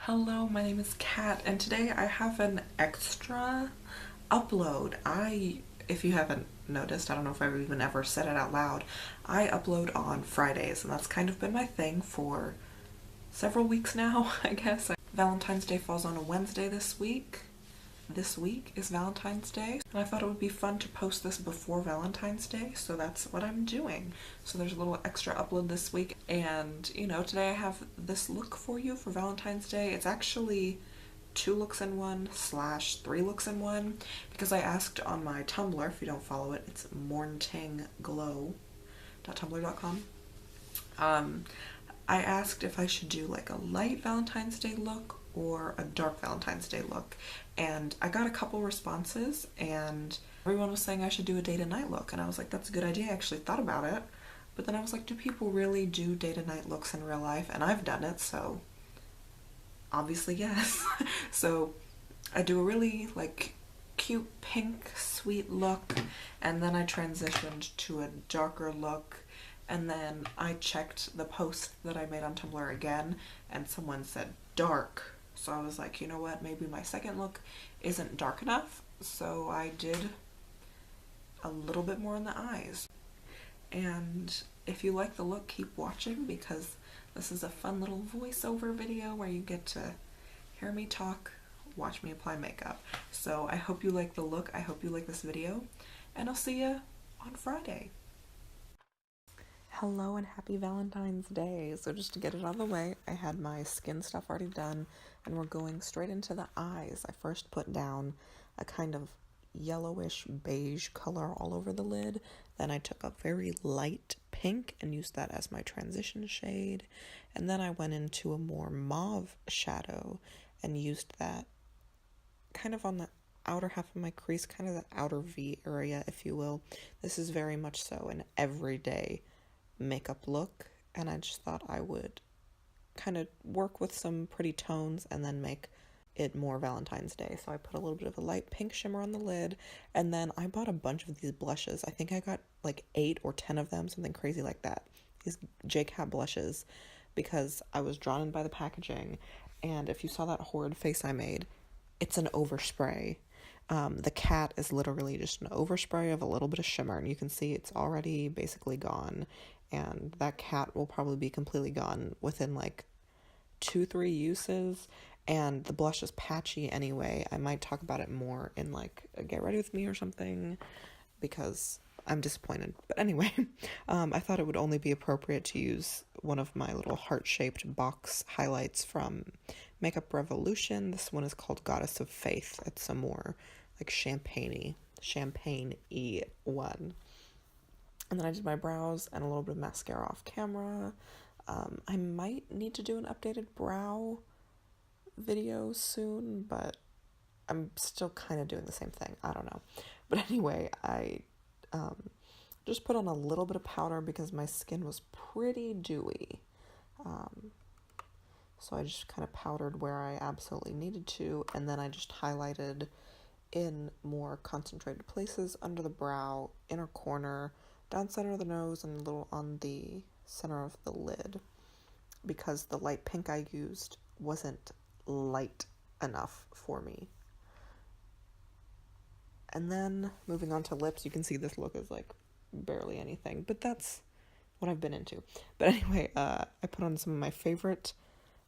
Hello, my name is Kat, and today I have an extra upload. If you haven't noticed, I don't know if I've even ever said it out loud, I upload on Fridays, and that's kind of been my thing for several weeks now, I guess. Valentine's Day falls on a Wednesday this week. This week is Valentine's Day, and I thought it would be fun to post this before Valentine's Day, so that's what I'm doing. So there's a little extra upload this week, and today I have this look for you for Valentine's Day. It's actually 2 looks in 1 / 3 looks in 1 because I asked on my Tumblr. If you don't follow it, it's morntingglow.tumblr.com. I asked if I should do like a light Valentine's Day look or a dark Valentine's Day look, and I got a couple responses, and everyone was saying I should do a day to night look, and I was like, that's a good idea. I actually thought about it, but then I was like, do people really do day to night looks in real life? And I've done it, so obviously yes. So I do a really like cute pink sweet look, and then I transitioned to a darker look, and then I checked the post that I made on Tumblr again, and someone said dark. So I was like, you know what, maybe my second look isn't dark enough. So I did a little bit more in the eyes. And if you like the look, keep watching, because this is a fun little voiceover video where you get to hear me talk, watch me apply makeup. So I hope you like the look, I hope you like this video, and I'll see you on Friday. Hello and happy Valentine's Day. So just to get it out of the way, I had my skin stuff already done, and we're going straight into the eyes. I first put down a kind of yellowish beige color all over the lid. Then I took a very light pink and used that as my transition shade. And then I went into a more mauve shadow and used that kind of on the outer half of my crease, kind of the outer V area, if you will. This is very much so an everyday makeup look, and I just thought I would kind of work with some pretty tones and then make it more Valentine's Day. So I put a little bit of a light pink shimmer on the lid, and then I bought a bunch of these blushes. I think I got like 8 or 10 of them, something crazy like that. These J.Cat blushes, because I was drawn in by the packaging, and if you saw that horrid face I made, it's an overspray. The cat is literally just an overspray of a little bit of shimmer, and you can see it's already basically gone, and that cat will probably be completely gone within like 2-3 uses. And the blush is patchy anyway. I might talk about it more in like a Get Ready With Me or something, because I'm disappointed. But anyway, I thought it would only be appropriate to use one of my little heart-shaped box highlights from Makeup Revolution. This one is called Goddess of Faith. It's a more like champagne-y one. And then I did my brows and a little bit of mascara off camera. I might need to do an updated brow video soon, but I'm still kind of doing the same thing. I don't know. But anyway, I just put on a little bit of powder because my skin was pretty dewy. So I just kind of powdered where I absolutely needed to, and then I just highlighted in more concentrated places under the brow, inner corner, down center of the nose, and a little on the center of the lid, because the light pink I used wasn't light enough for me. And then moving on to lips, you can see this look is like barely anything, but that's what I've been into. But anyway, I put on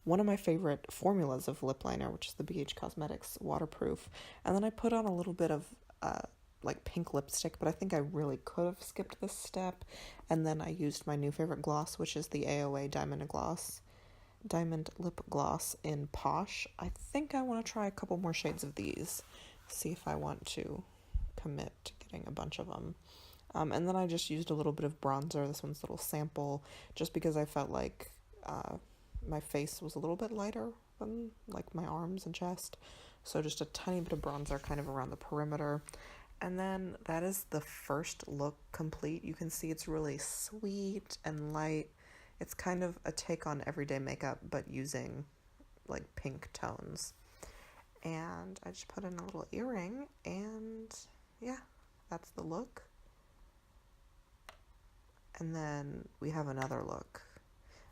one of my favorite formulas of lip liner, which is the BH Cosmetics Waterproof, and then I put on a little bit of like pink lipstick, but I think I really could have skipped this step. And then I used my new favorite gloss, which is the AOA Diamond Lip Gloss in Posh. I think I want to try a couple more shades of these, see if I want to commit to getting a bunch of them. And then I just used a little bit of bronzer. This one's a little sample, just because I felt like my face was a little bit lighter than like my arms and chest. So just a tiny bit of bronzer kind of around the perimeter. And then that is the first look complete. You can see it's really sweet and light. It's kind of a take on everyday makeup, but using like pink tones. And I just put in a little earring, and yeah, that's the look. And then we have another look.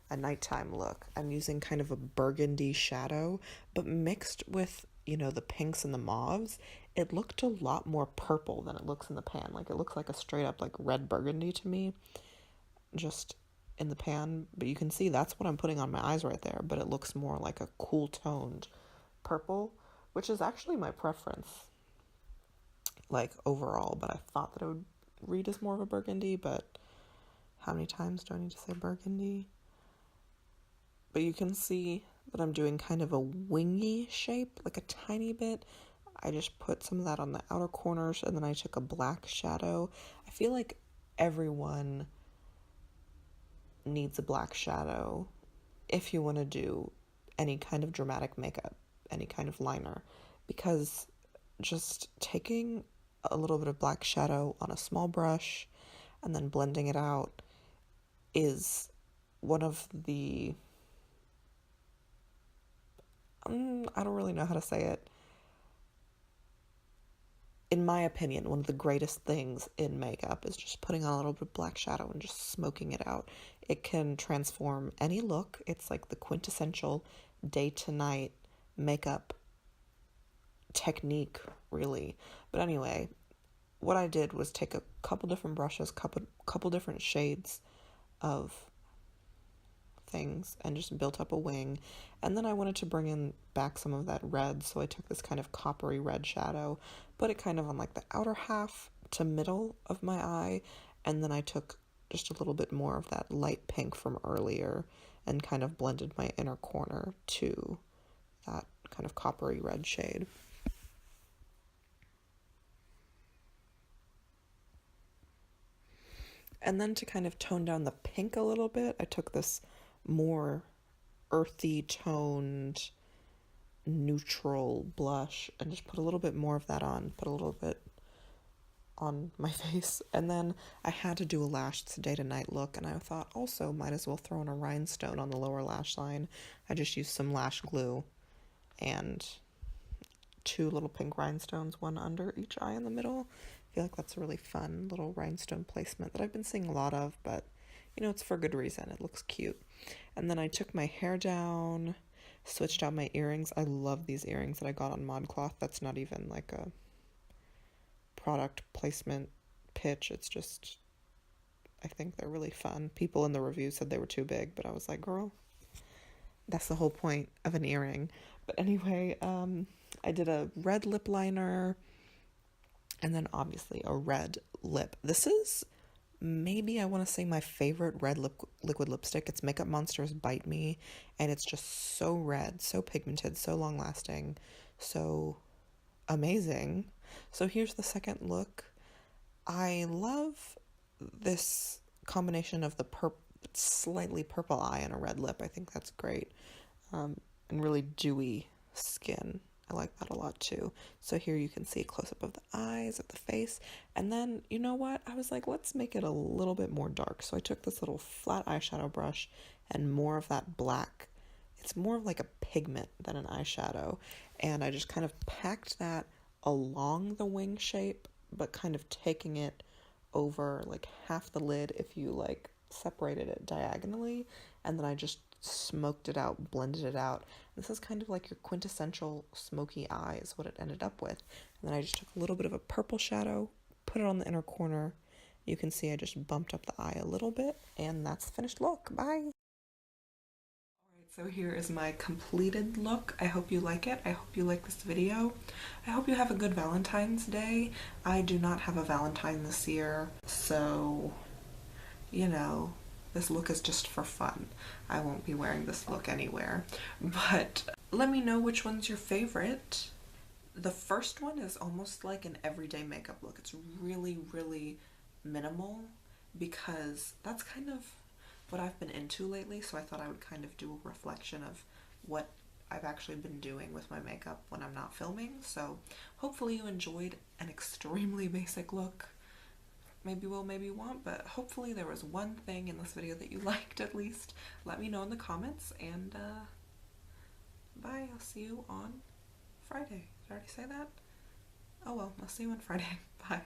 a nighttime look. I'm using kind of a burgundy shadow, but mixed with, you know, the pinks and the mauves, it looked a lot more purple than it looks in the pan. Like, it looks like a straight up like red burgundy to me, just in the pan. But you can see that's what I'm putting on my eyes right there, but it looks more like a cool toned purple, which is actually my preference, like, overall. But I thought that it would read as more of a burgundy, but how many times do I need to say burgundy? But you can see that I'm doing kind of a wingy shape, like a tiny bit. I just put some of that on the outer corners, and then I took a black shadow. I feel like everyone needs a black shadow if you want to do any kind of dramatic makeup, any kind of liner, because just taking a little bit of black shadow on a small brush and then blending it out is one of the, I don't really know how to say it. In my opinion, one of the greatest things in makeup is just putting on a little bit of black shadow and just smoking it out. It can transform any look. It's like the quintessential day to night makeup technique, really. But anyway, what I did was take a couple different brushes, couple different shades of things, and just built up a wing. And then I wanted to bring in back some of that red, so I took this kind of coppery red shadow, put it kind of on like the outer half to middle of my eye, and then I took just a little bit more of that light pink from earlier and kind of blended my inner corner to that kind of coppery red shade. And then to kind of tone down the pink a little bit, I took this more earthy toned neutral blush and just put a little bit more of that on, put a little bit on my face. And then I had to do a lash. It's a day to night look, and I thought also might as well throw in a rhinestone on the lower lash line. I just used some lash glue and 2 little pink rhinestones, one under each eye in the middle. I feel like that's a really fun little rhinestone placement that I've been seeing a lot of, but you know, it's for good reason. It looks cute. And then I took my hair down, switched out my earrings. I love these earrings that I got on ModCloth. That's not even like a product placement pitch. It's just, I think they're really fun. People in the review said they were too big, but I was like, girl, that's the whole point of an earring. But anyway, I did a red lip liner and then obviously a red lip. This is maybe, I want to say, my favorite red liquid lipstick. It's Makeup Monster's Bite Me, and it's just so red, so pigmented, so long lasting, so amazing. So here's the second look. I love this combination of the slightly purple eye and a red lip. I think that's great, and really dewy skin. I like that a lot too. So here you can see a close-up of the eyes, of the face. And then, you know what? I was like, let's make it a little bit more dark. So I took this little flat eyeshadow brush and more of that black. It's more of like a pigment than an eyeshadow. And I just kind of packed that along the wing shape, but kind of taking it over like half the lid if you like separated it diagonally. And then I just smoked it out, blended it out. This is kind of like your quintessential smoky eye is what it ended up with. And then I just took a little bit of a purple shadow, put it on the inner corner. You can see I just bumped up the eye a little bit, and that's the finished look. Bye! Alright, so here is my completed look. I hope you like it. I hope you like this video. I hope you have a good Valentine's Day. I do not have a Valentine this year, so, you know, this look is just for fun. I won't be wearing this look anywhere. But let me know which one's your favorite. The first one is almost like an everyday makeup look. It's really, really minimal because that's kind of what I've been into lately. So I thought I would kind of do a reflection of what I've actually been doing with my makeup when I'm not filming. So hopefully you enjoyed an extremely basic look. Maybe you will, maybe you won't, but hopefully there was one thing in this video that you liked at least. Let me know in the comments, and bye. I'll see you on Friday. Did I already say that? Oh well, I'll see you on Friday. Bye.